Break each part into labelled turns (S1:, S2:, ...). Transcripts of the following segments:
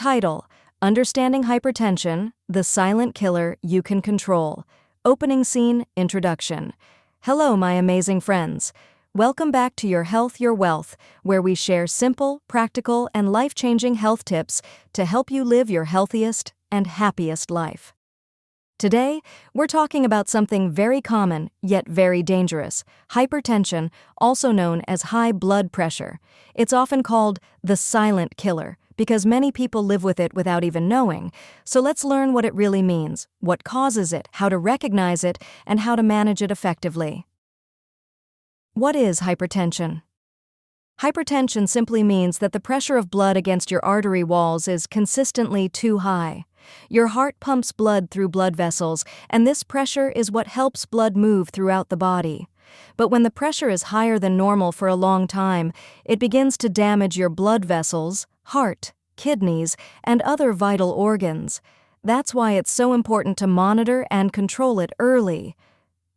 S1: Title: Understanding Hypertension, the Silent Killer You Can Control. Opening scene, Introduction. Hello, my amazing friends. Welcome back to Your Health, Your Wealth, where we share simple, practical, and life-changing health tips to help you live your healthiest and happiest life. Today, we're talking about something very common, yet very dangerous: hypertension, also known as high blood pressure. It's often called the silent killer because many people live with it without even knowing. So let's learn what it really means, what causes it, how to recognize it, and how to manage it effectively. What is hypertension? Hypertension simply means that the pressure of blood against your artery walls is consistently too high. Your heart pumps blood through blood vessels, and this pressure is what helps blood move throughout the body. But when the pressure is higher than normal for a long time, it begins to damage your blood vessels, heart, kidneys, and other vital organs. That's why it's so important to monitor and control it early.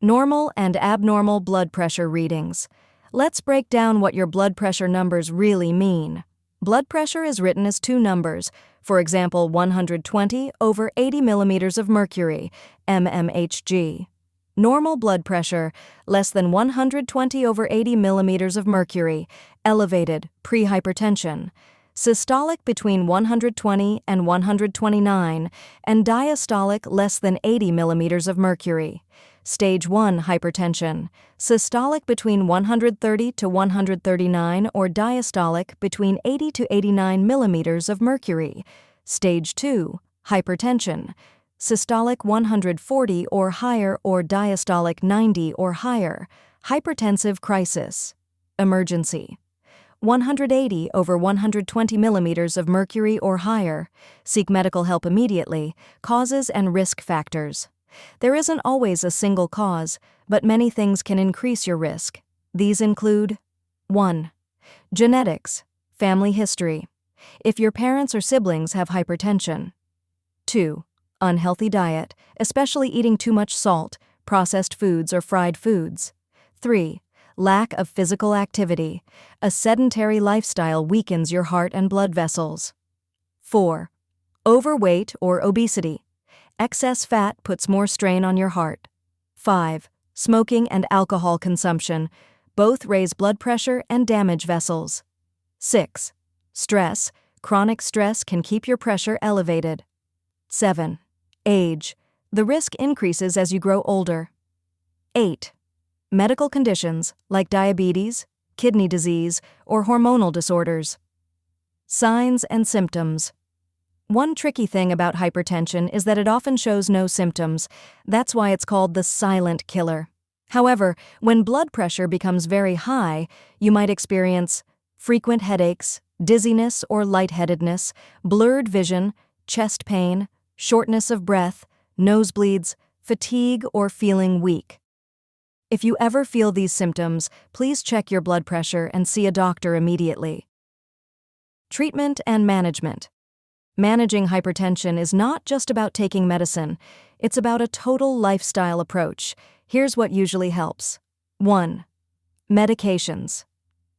S1: Normal and abnormal blood pressure readings. Let's break down what your blood pressure numbers really mean. Blood pressure is written as two numbers, for example 120 over 80 millimeters of mercury, mmHg. Normal blood pressure, less than 120 over 80 millimeters of mercury, elevated, prehypertension. Systolic between 120 and 129, and diastolic less than 80 millimeters of mercury. Stage 1 hypertension, systolic between 130 to 139 or diastolic between 80 to 89 millimeters of mercury. Stage 2 hypertension, systolic 140 or higher or diastolic 90 or higher. Hypertensive crisis. Emergency. 180 over 120 millimeters of mercury or higher. Seek medical help immediately. Causes and risk factors. There isn't always a single cause, but many things can increase your risk. These include: 1. Genetics, family history. If your parents or siblings have hypertension. 2. Unhealthy diet, especially eating too much salt, processed foods, or fried foods. 3. Lack of physical activity. A sedentary lifestyle weakens your heart and blood vessels. 4. Overweight or obesity. Excess fat puts more strain on your heart. 5. Smoking and alcohol consumption. Both raise blood pressure and damage vessels. 6. Stress. Chronic stress can keep your pressure elevated. 7. Age. The risk increases as you grow older. 8. Medical conditions like diabetes, kidney disease, or hormonal disorders. Signs and symptoms. One tricky thing about hypertension is that it often shows no symptoms. That's why it's called the silent killer. However, when blood pressure becomes very high, you might experience frequent headaches, dizziness or lightheadedness, blurred vision, chest pain, shortness of breath, nosebleeds, fatigue, or feeling weak. If you ever feel these symptoms, please check your blood pressure and see a doctor immediately. Treatment and management. Managing hypertension is not just about taking medicine. It's about a total lifestyle approach. Here's what usually helps. 1. Medications.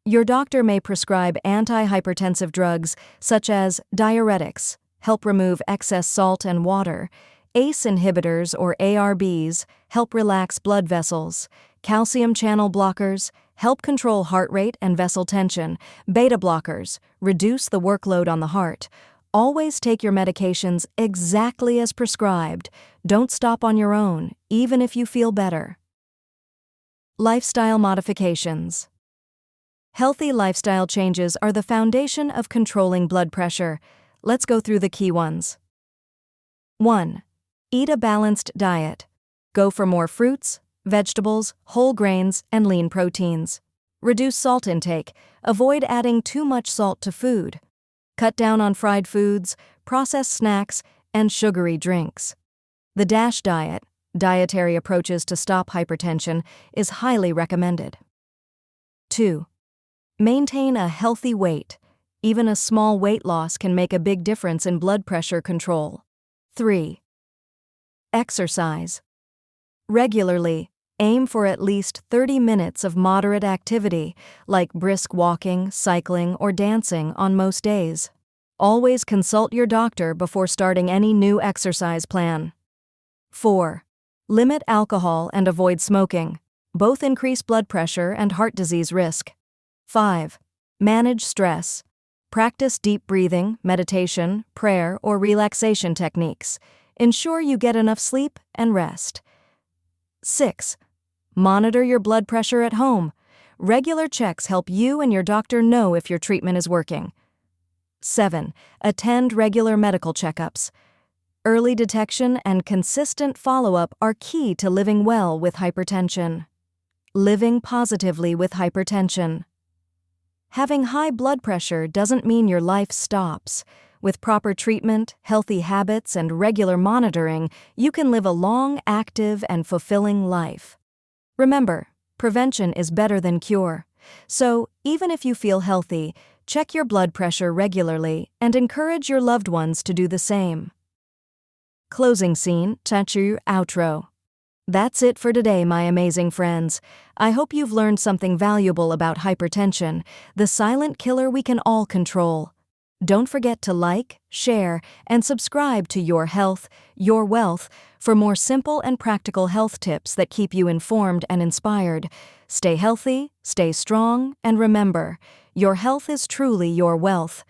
S1: Your doctor may prescribe antihypertensive drugs such as diuretics, help remove excess salt and water. ACE inhibitors or ARBs help relax blood vessels. Calcium channel blockers help control heart rate and vessel tension. Beta blockers reduce the workload on the heart. Always take your medications exactly as prescribed. Don't stop on your own, even if you feel better. Lifestyle modifications. Healthy lifestyle changes are the foundation of controlling blood pressure. Let's go through the key ones. 1. Eat a balanced diet. Go for more fruits, vegetables, whole grains, and lean proteins. Reduce salt intake. Avoid adding too much salt to food. Cut down on fried foods, processed snacks, and sugary drinks. The DASH diet, dietary approaches to stop hypertension, is highly recommended. 2. Maintain a healthy weight. Even a small weight loss can make a big difference in blood pressure control. 3. Exercise. Regularly, aim for at least 30 minutes of moderate activity, like brisk walking, cycling, or dancing on most days. Always consult your doctor before starting any new exercise plan. 4. Limit alcohol and avoid smoking. Both increase blood pressure and heart disease risk. 5. Manage stress. Practice deep breathing, meditation, prayer, or relaxation techniques. Ensure you get enough sleep and rest. 6. Monitor your blood pressure at home. Regular checks help you and your doctor know if your treatment is working. 7. Attend regular medical checkups. Early detection and consistent follow-up are key to living well with hypertension. Living positively with hypertension. Having high blood pressure doesn't mean your life stops. With proper treatment, healthy habits, and regular monitoring, you can live a long, active, and fulfilling life. Remember, prevention is better than cure. So, even if you feel healthy, check your blood pressure regularly and encourage your loved ones to do the same. Closing scene, Chachu outro. That's it for today, my amazing friends. I hope you've learned something valuable about hypertension, the silent killer we can all control. Don't forget to like, share, and subscribe to Your Health, Your Wealth for more simple and practical health tips that keep you informed and inspired. Stay healthy, stay strong, and remember, your health is truly your wealth.